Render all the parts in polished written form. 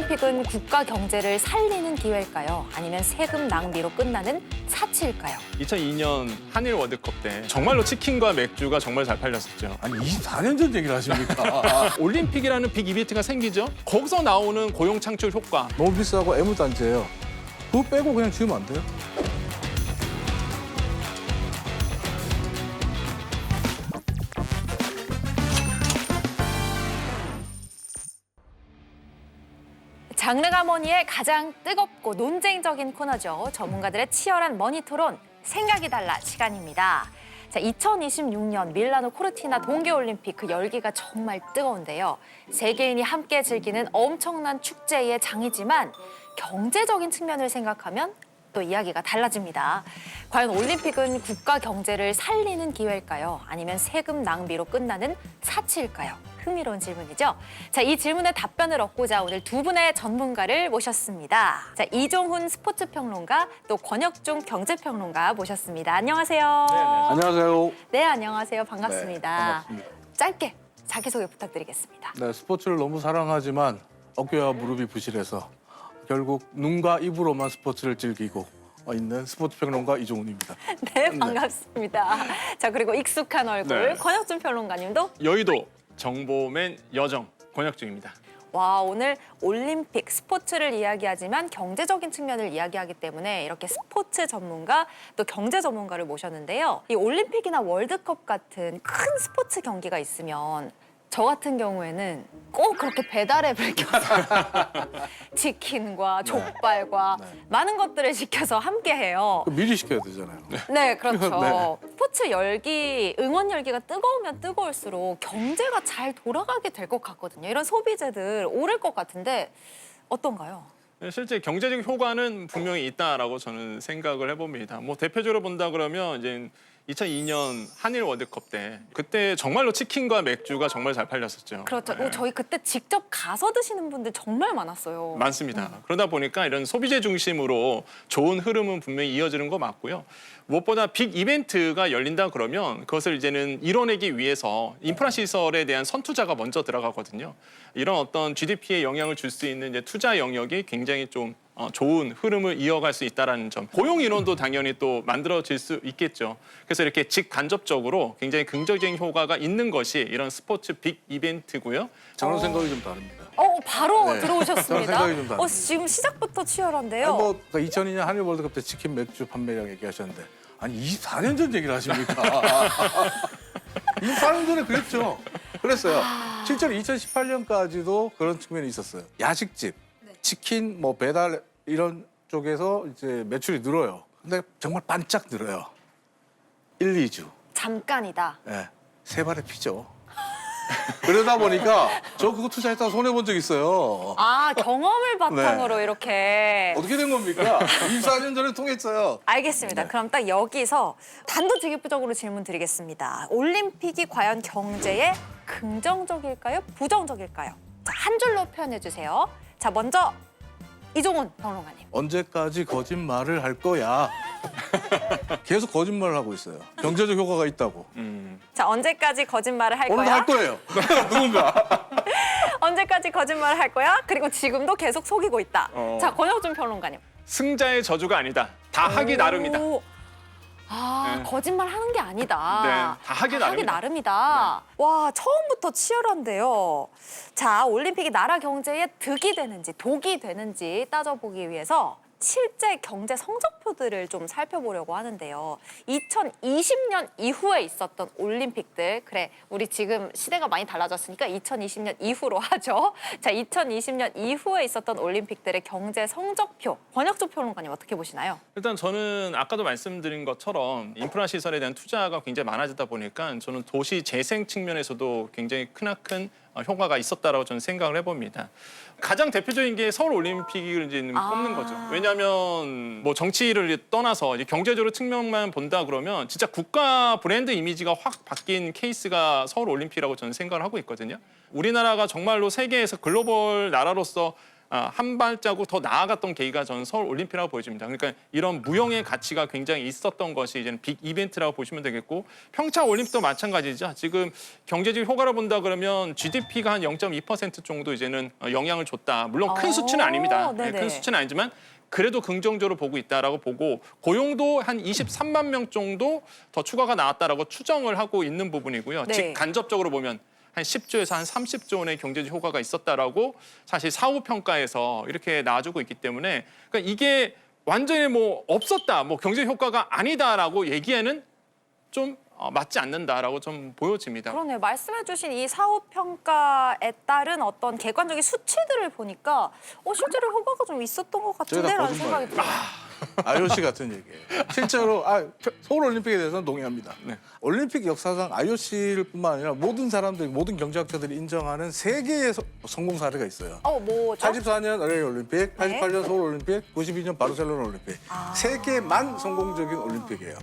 올림픽은 국가 경제를 살리는 기회일까요? 아니면 세금 낭비로 끝나는 사치일까요? 2002년 한일 월드컵 때 정말로 치킨과 맥주가 정말 잘 팔렸었죠. 아니 24년 전 얘기를 하십니까? 올림픽이라는 빅 이벤트가 생기죠. 거기서 나오는 고용 창출 효과. 너무 비싸고 애무단지예요. 그거 빼고 그냥 지으면 안 돼요? 장르가머니의 가장 뜨겁고 논쟁적인 코너죠. 전문가들의 치열한 머니 토론, 생각이 달라 시간입니다. 자, 2026년 밀라노 코르티나 동계올림픽 그 열기가 정말 뜨거운데요. 세계인이 함께 즐기는 엄청난 축제의 장이지만 경제적인 측면을 생각하면 또 이야기가 달라집니다. 과연 올림픽은 국가 경제를 살리는 기회일까요? 아니면 세금 낭비로 끝나는 사치일까요? 흥미로운 질문이죠. 자, 이 질문에 답변을 얻고자 오늘 두 분의 전문가를 모셨습니다. 자, 이종훈 스포츠평론가 또 권혁중 경제평론가 모셨습니다. 안녕하세요. 안녕하세요. 네, 안녕하세요. 반갑습니다. 네, 반갑습니다. 짧게 자기소개 부탁드리겠습니다. 네, 스포츠를 너무 사랑하지만 어깨와 무릎이 부실해서 결국 눈과 입으로만 스포츠를 즐기고 있는 스포츠평론가 이종훈입니다. 네, 반갑습니다. 자, 그리고 익숙한 얼굴 네. 권혁중 평론가님도 여의도 정보맨 여정 권혁중입니다. 와, 오늘 올림픽 스포츠를 이야기하지만 경제적인 측면을 이야기하기 때문에 이렇게 스포츠 전문가 또 경제 전문가를 모셨는데요. 이 올림픽이나 월드컵 같은 큰 스포츠 경기가 있으면 저 같은 경우에는 꼭 그렇게 배달 앱을 켜서 치킨과 족발과 많은 것들을 시켜서 함께 해요. 그 미리 시켜야 되잖아요. 네, 그렇죠. 네. 스포츠 열기, 응원 열기가 뜨거우면 뜨거울수록 경제가 잘 돌아가게 될 것 같거든요. 이런 소비재들 오를 것 같은데 어떤가요? 실제 경제적 효과는 분명히 있다라고 저는 생각을 해봅니다. 뭐 대표적으로 본다 그러면 이제 2002년 한일 월드컵 때 그때 정말로 치킨과 맥주가 정말 잘 팔렸었죠. 그렇죠. 네. 저희 그때 직접 가서 드시는 분들 정말 많았어요. 많습니다. 그러다 보니까 이런 소비재 중심으로 좋은 흐름은 분명히 이어지는 거 맞고요. 무엇보다 빅 이벤트가 열린다 그러면 그것을 이제는 이뤄내기 위해서 인프라 시설에 대한 선투자가 먼저 들어가거든요. 이런 어떤 GDP에 영향을 줄 수 있는 이제 투자 영역이 굉장히 좀 좋은 흐름을 이어갈 수 있다는 점. 고용 인원도 당연히 또 만들어질 수 있겠죠. 그래서 이렇게 직간접적으로 굉장히 긍정적인 효과가 있는 것이 이런 스포츠 빅 이벤트고요. 저는 생각이 좀 다릅니다. 바로 네. 들어오셨습니다. 저는 생각이 좀 다릅니다. 지금 시작부터 치열한데요. 아니, 뭐 2002년 한일 월드컵 때 치킨 맥주 판매량 얘기하셨는데 아니 24년 전 얘기를 하십니까? 24년 전에 그랬죠. 그랬어요. 실제로 2018년까지도 그런 측면이 있었어요. 야식집, 치킨, 뭐 배달 이런 쪽에서 이제 매출이 늘어요. 근데 정말 반짝 늘어요. 1, 2주. 잠깐이다. 네, 세 발에 피죠. 그러다 보니까 저 그거 투자했다가 손해 본 적 있어요. 경험을 바탕으로 이렇게. 어떻게 된 겁니까? 24년 전에 통했어요. 알겠습니다. 네. 그럼 딱 여기서 단도직입적으로 질문 드리겠습니다. 올림픽이 과연 경제에 긍정적일까요? 부정적일까요? 자, 한 줄로 표현해 주세요. 자, 먼저 이종훈 평론가님. 언제까지 거짓말을 할 거야? 계속 거짓말을 하고 있어요. 경제적 효과가 있다고. 자, 언제까지 거짓말을 할 오늘도 거야? 할 거예요. 누군가. 언제까지 거짓말을 할 거야? 그리고 지금도 계속 속이고 있다. 자, 권혁준 평론가님. 승자의 저주가 아니다. 다 하기 나름이다. 오. 네. 거짓말 하는 게 아니다. 네, 다 하기 나름이다. 와, 처음부터 치열한데요. 자, 올림픽이 나라 경제에 득이 되는지 독이 되는지 따져보기 위해서 실제 경제 성적표들을 좀 살펴보려고 하는데요. 2020년 이후에 있었던 올림픽들, 그래, 우리 지금 시대가 많이 달라졌으니까 2020년 이후로 하죠. 자, 2020년 이후에 있었던 올림픽들의 경제 성적표, 권혁주 평론가님 어떻게 보시나요? 일단 저는 아까도 말씀드린 것처럼 인프라 시설에 대한 투자가 굉장히 많아지다 보니까 저는 도시 재생 측면에서도 굉장히 크나큰 효과가 있었다라고 저는 생각을 해봅니다. 가장 대표적인 게 서울 올림픽을 이제 꼽는 거죠. 왜냐하면 뭐 정치를 떠나서 이제 경제적으로 측면만 본다 그러면 진짜 국가 브랜드 이미지가 확 바뀐 케이스가 서울 올림픽이라고 저는 생각을 하고 있거든요. 우리나라가 정말로 세계에서 글로벌 나라로서 한 발자국 더 나아갔던 계기가 저는 서울 올림픽이라고 보여집니다. 그러니까 이런 무형의 가치가 굉장히 있었던 것이 이제는 빅 이벤트라고 보시면 되겠고 평창 올림픽도 마찬가지죠. 지금 경제적 효과를 본다 그러면 GDP가 한 0.2% 정도 이제는 영향을 줬다. 물론 큰 수치는 아닙니다. 네, 네네. 큰 수치는 아니지만 그래도 긍정적으로 보고 있다라고 보고 고용도 한 23만 명 정도 더 추가가 나왔다라고 추정을 하고 있는 부분이고요. 네. 즉 간접적으로 보면 한 10조에서 한 30조 원의 경제적 효과가 있었다라고 사실 사후 평가에서 이렇게 나와주고 있기 때문에 그러니까 이게 완전히 뭐 없었다, 뭐 경제적 효과가 아니다라고 얘기에는 좀 맞지 않는다라고 좀 보여집니다. 그러네요. 말씀해주신 이 사후 평가에 따른 어떤 객관적인 수치들을 보니까 실제로 효과가 좀 있었던 것 같은데라는 생각이 들어요. IOC 같은 얘기예요. 실제로 서울 올림픽에 대해서는 동의합니다. 네. 올림픽 역사상 IOC를 뿐만 아니라 모든 사람들, 모든 경제학자들이 인정하는 세 개의 성공 사례가 있어요. 뭐죠? 84년 LA 올림픽, 88년 네. 서울 올림픽, 92년 바르셀로나 올림픽. 세 개만 성공적인 올림픽이에요.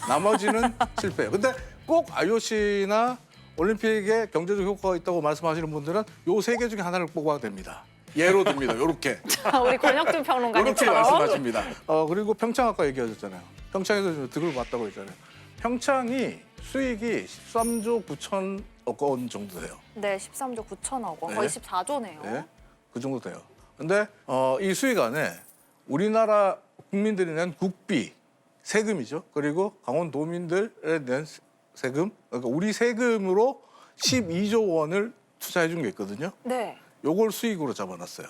나머지는 실패예요. 근데 꼭 IOC나 올림픽에 경제적 효과가 있다고 말씀하시는 분들은 요 세 개 중에 하나를 뽑아야 됩니다. 예로 듭니다. 요렇게. 우리 권혁준 이렇게 평론가님처럼. 말씀하십니다. 그리고 평창 아까 얘기하셨잖아요. 평창에서 지금 득을 봤다고 했잖아요. 평창이 수익이 13조 9천억 원 정도 돼요. 네, 13조 9천억 원, 네. 거의 14조네요. 네, 그 정도 돼요. 근데 이 수익 안에 우리나라 국민들이 낸 국비, 세금이죠. 그리고 강원도민들에 낸 세금, 그러니까 우리 세금으로 12조 원을 투자해 준 게 있거든요. 네. 요걸 수익으로 잡아놨어요.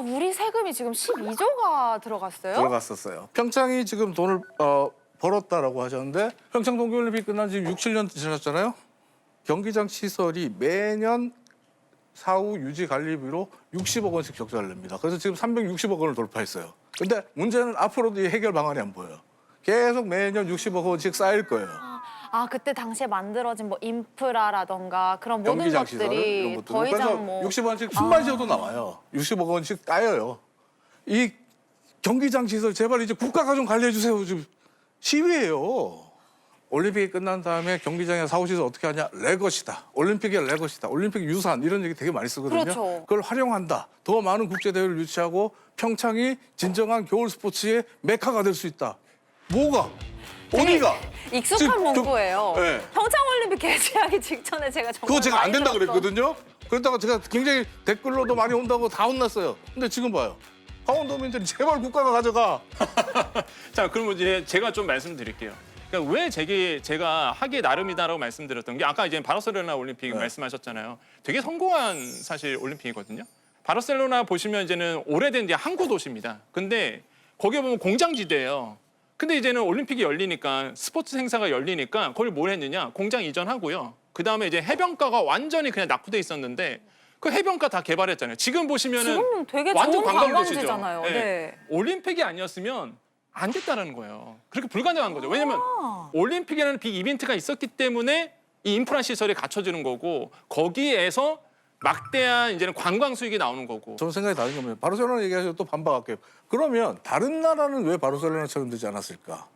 우리 세금이 지금 12조가 들어갔어요? 들어갔었어요. 평창이 지금 돈을 벌었다라고 하셨는데 평창 동계올림픽 끝난 지 6, 7년 지났잖아요. 경기장 시설이 매년 사후 유지 관리비로 60억 원씩 적자를 냅니다. 그래서 지금 360억 원을 돌파했어요. 근데 문제는 앞으로도 이 해결 방안이 안 보여요. 계속 매년 60억 원씩 쌓일 거예요. 그때 당시에 만들어진 뭐 인프라라던가 그런 모든 경기장 시설 것들이 이런 것들. 더 그래서 이상 뭐 60억 원씩 숨만 쉬어도 나와요. 60억 원씩 따여요. 이 경기장 시설 제발 이제 국가가 좀 관리해 주세요. 지금 시위예요. 올림픽이 끝난 다음에 경기장의 사후시설 어떻게 하냐? 레거시다. 올림픽의 레거시다. 올림픽 유산 이런 얘기 되게 많이 쓰거든요. 그렇죠. 그걸 활용한다. 더 많은 국제대회를 유치하고 평창이 진정한 겨울 스포츠의 메카가 될 수 있다. 뭐가? 어디가? 익숙한 지금 문구예요. 네. 평창올림픽 개최하기 직전에 제가 정말 그거 제가 안 많이 된다 들었던 그랬거든요. 그랬다가 제가 굉장히 댓글로도 많이 온다고 다 혼났어요. 근데 지금 봐요. 강원도민들이 제발 국가가 가져가. 자, 그럼 이제 제가 좀 말씀드릴게요. 그러니까 왜 제가 하기 나름이다라고 말씀드렸던 게 아까 이제 바르셀로나 올림픽 네. 말씀하셨잖아요. 되게 성공한 사실 올림픽이거든요. 바르셀로나 보시면 이제는 오래된 이제 항구 도시입니다. 근데 거기에 보면 공장지대예요. 근데 이제는 올림픽이 열리니까 스포츠 행사가 열리니까 거기 뭘 했느냐? 공장 이전하고요. 그다음에 이제 해변가가 완전히 그냥 낙후돼 있었는데 그 해변가 다 개발했잖아요. 지금 보시면은 지금은 되게 완전 좋은 관광도시죠. 관광지잖아요. 네. 올림픽이 아니었으면 안 됐다는 거예요. 그렇게 불가능한 거죠. 왜냐면 올림픽이라는 빅 이벤트가 있었기 때문에 이 인프라 시설이 갖춰지는 거고 거기에서 막대한 이제는 관광 수익이 나오는 거고. 저는 생각이 다른 겁니다. 바르셀로나 얘기하셔서 또 반박할게요. 그러면 다른 나라는 왜 바르셀로나처럼 되지 않았을까?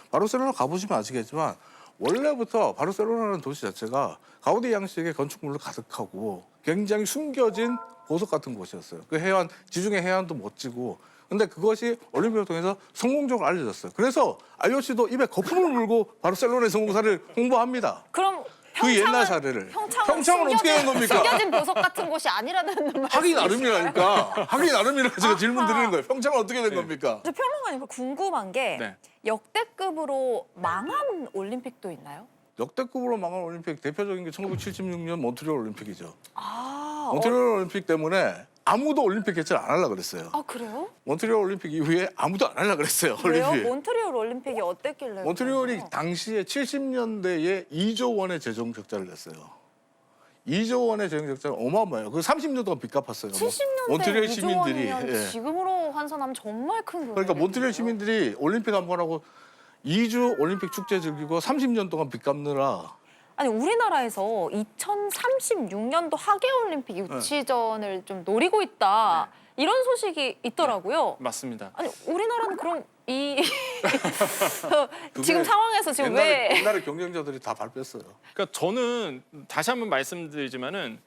바르셀로나 가보시면 아시겠지만 원래부터 바르셀로나라는 도시 자체가 가우디 양식의 건축물로 가득하고 굉장히 숨겨진 보석 같은 곳이었어요. 그 해안, 지중해 해안도 멋지고. 근데 그것이 올림픽을 통해서 성공적으로 알려졌어요. 그래서 IOC도 입에 거품을 물고 바르셀로나의 성공사를 홍보합니다. 그럼 그 옛날 사례를. 평창은 어떻게 된 겁니까? 숨겨진 보석 같은 곳이 아니라는 말씀이신가요? 하기 나름이라니까. 하기 나름이라서 제가 질문 드리는 거예요. 평창은 어떻게 된 네. 겁니까? 저 평론가님 궁금한 게 네. 역대급으로 망한 올림픽도 있나요? 역대급으로 망한 올림픽 대표적인 게 1976년 몬트리올 올림픽이죠. 아, 몬트리올 올림픽 때문에 아무도 올림픽 개최를 안 하려고 그랬어요. 그래요? 몬트리올 올림픽 이후에 아무도 안 하려고 그랬어요. 왜요? 올림픽. 몬트리올 올림픽이 어땠길래? 몬트리올이 그래요? 당시에 70년대에 2조 원의 재정 적자를 냈어요. 2조 원의 재정 적자는 어마어마해요. 그 30년 동안 빚 갚았어요. 70년대 몬트리올 2조 시민들이. 원이면 예. 지금으로 환산하면 정말 큰 금액이네요. 그러니까 몬트리올 시민들이 올림픽 한 번 하고 2주 올림픽 축제 즐기고 30년 동안 빚 갚느라 아니 우리나라에서 2036년도 하계올림픽 네. 유치전을 좀 노리고 있다 이런 소식이 있더라고요. 맞습니다. 아니 우리나라는 그럼 이 그게 지금 상황에서 지금 왜 옛날에 경쟁자들이 다 발 뺐어요. 그러니까 저는 다시 한번 말씀드리지만은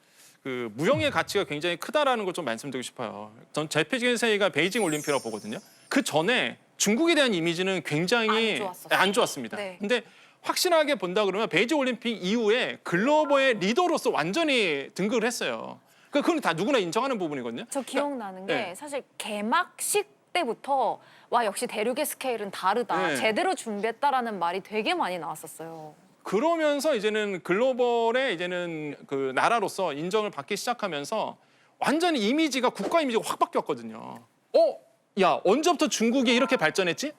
그 무형의 가치가 굉장히 크다라는 걸 좀 말씀드리고 싶어요. 전 대표적인 세계가 베이징 올림픽이라고 보거든요. 그 전에 중국에 대한 이미지는 굉장히 안 좋았습니다. 네. 근데 확실하게 본다 그러면 베이징 올림픽 이후에 글로벌의 리더로서 완전히 등극을 했어요. 그건 다 누구나 인정하는 부분이거든요. 저 기억나는 게 네. 사실 개막식 때부터 와 역시 대륙의 스케일은 다르다. 네. 제대로 준비했다라는 말이 되게 많이 나왔었어요. 그러면서 이제는 글로벌의 이제는 그 나라로서 인정을 받기 시작하면서 완전히 이미지가 국가 이미지가 확 바뀌었거든요. 야 언제부터 중국이 이렇게 발전했지?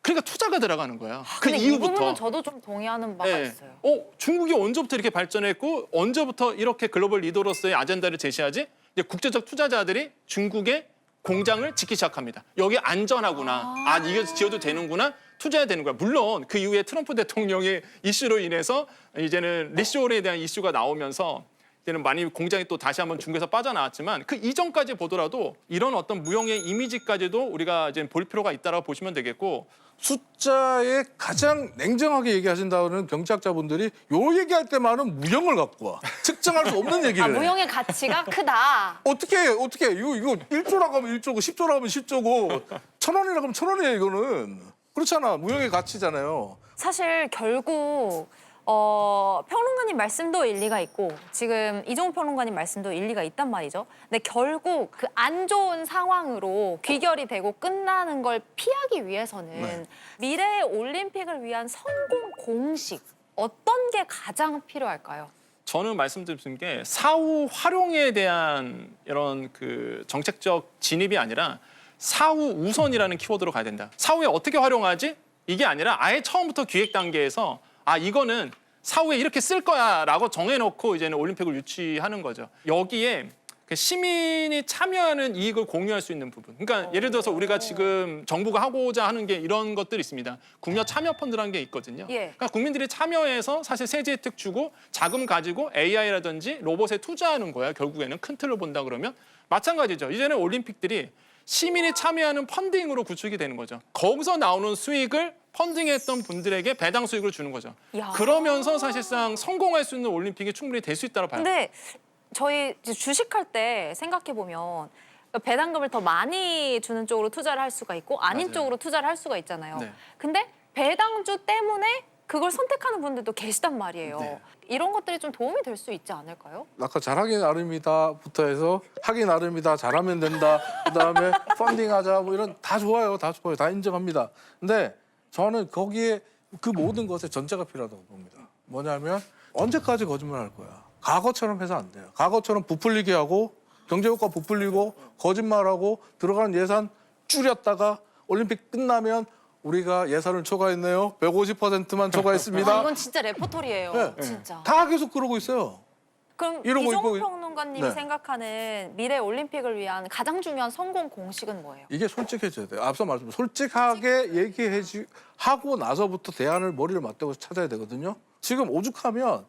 그러니까 투자가 들어가는 거야. 그 근데 이 이후부터. 부분은 저도 좀 동의하는 바가 네. 있어요. 중국이 언제부터 이렇게 발전했고 언제부터 이렇게 글로벌 리더로서의 아젠다를 제시하지? 이제 국제적 투자자들이 중국의 공장을 짓기 시작합니다. 여기 안전하구나. 이거 지어도 되는구나. 투자해야 되는 거야. 물론 그 이후에 트럼프 대통령의 이슈로 인해서 이제는 리쇼어에 대한 이슈가 나오면서 이제는 많이 공장이 또 다시 한번 중국에서 빠져나왔지만 그 이전까지 보더라도 이런 어떤 무형의 이미지까지도 우리가 이제 볼 필요가 있다라고 보시면 되겠고 숫자에 가장 냉정하게 얘기하신다는 경제학자분들이 요 얘기할 때만은 무형을 갖고 와. 측정할 수 없는 얘기를 해. 무형의 가치가 크다. 어떻게 이거 1조라고 하면 1조고 10조라고 하면 10조고 1,000원이라고 하면 1,000원이에요 이거는. 그렇잖아. 무형의 가치잖아요. 사실 결국 평론가님 말씀도 일리가 있고 지금 이종훈 평론가님 말씀도 일리가 있단 말이죠. 근데 결국 그 안 좋은 상황으로 귀결이 되고 끝나는 걸 피하기 위해서는 네. 미래의 올림픽을 위한 성공 공식 어떤 게 가장 필요할까요? 저는 말씀드린 게 사후 활용에 대한 이런 그 정책적 진입이 아니라 사후 우선이라는 키워드로 가야 된다. 사후에 어떻게 활용하지? 이게 아니라 아예 처음부터 기획 단계에서 이거는 사후에 이렇게 쓸 거야라고 정해놓고 이제는 올림픽을 유치하는 거죠. 여기에 시민이 참여하는 이익을 공유할 수 있는 부분. 그러니까 예를 들어서 우리가 지금 정부가 하고자 하는 게 이런 것들이 있습니다. 국민 참여 펀드라는 게 있거든요. 예. 그러니까 국민들이 참여해서 사실 세제 혜택 주고 자금 가지고 AI라든지 로봇에 투자하는 거야. 결국에는 큰 틀로 본다 그러면 마찬가지죠. 이제는 올림픽들이 시민이 참여하는 펀딩으로 구축이 되는 거죠. 거기서 나오는 수익을 펀딩했던 분들에게 배당 수익을 주는 거죠. 야. 그러면서 사실상 성공할 수 있는 올림픽이 충분히 될 수 있다고 봐요. 근데 저희 이제 주식할 때 생각해 보면 배당금을 더 많이 주는 쪽으로 투자를 할 수가 있고 아닌 맞아요. 쪽으로 투자를 할 수가 있잖아요. 네. 근데 배당주 때문에 그걸 선택하는 분들도 계시단 말이에요. 네. 이런 것들이 좀 도움이 될 수 있지 않을까요? 아까 잘하기 나름이다부터 해서 하기 나름이다, 잘하면 된다, 그다음에 펀딩하자 뭐 이런 다 좋아요, 다 인정합니다. 근데 저는 거기에 그 모든 것에 전제가 필요하다고 봅니다. 뭐냐면 언제까지 거짓말할 거야? 과거처럼 해서 안 돼요. 과거처럼 부풀리게 하고 경제효과 부풀리고 거짓말하고 들어가는 예산 줄였다가 올림픽 끝나면 우리가 예산을 초과했네요. 150%만 초과했습니다. 이건 진짜 레포토리예요. 네. 진짜. 다 계속 그러고 있어요. 그럼 이러고 이종훈 있고, 평론가님이 네. 생각하는 미래 올림픽을 위한 가장 중요한 성공 공식은 뭐예요? 이게 솔직해져야 돼요. 앞서 말씀 솔직하게 하고 나서부터 대안을 머리를 맞대고 찾아야 되거든요. 지금 오죽하면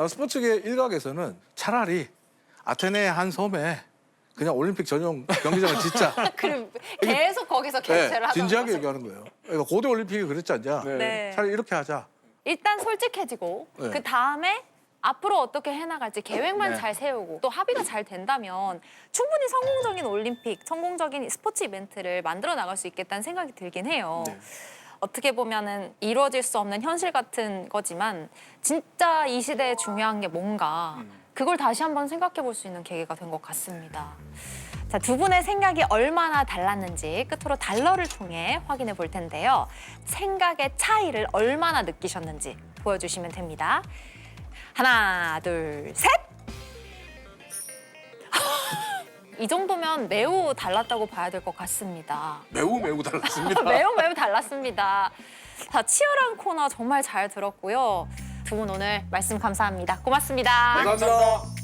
스포츠계 일각에서는 차라리 아테네 한 섬에 그냥 올림픽 전용 경기장을 짓자. 그럼 계속 거기서 개최를 하는 진지하게 거죠. 얘기하는 거예요. 그러니까 고대 올림픽이 그랬지 않냐. 네. 차라리 이렇게 하자. 일단 솔직해지고 네. 그 다음에 앞으로 어떻게 해나갈지 계획만 네. 잘 세우고 또 합의가 잘 된다면 충분히 성공적인 올림픽, 성공적인 스포츠 이벤트를 만들어 나갈 수 있겠다는 생각이 들긴 해요. 네. 어떻게 보면은 이루어질 수 없는 현실 같은 거지만 진짜 이 시대에 중요한 게 뭔가 그걸 다시 한번 생각해 볼 수 있는 계기가 된 것 같습니다. 자, 두 분의 생각이 얼마나 달랐는지 끝으로 달러를 통해 확인해 볼 텐데요. 생각의 차이를 얼마나 느끼셨는지 보여주시면 됩니다. 하나, 둘, 셋! 이 정도면 매우 달랐다고 봐야 될 것 같습니다. 매우 달랐습니다. 매우 달랐습니다. 자, 치열한 코너 정말 잘 들었고요. 두 분 오늘 말씀 감사합니다. 고맙습니다. 감사합니다.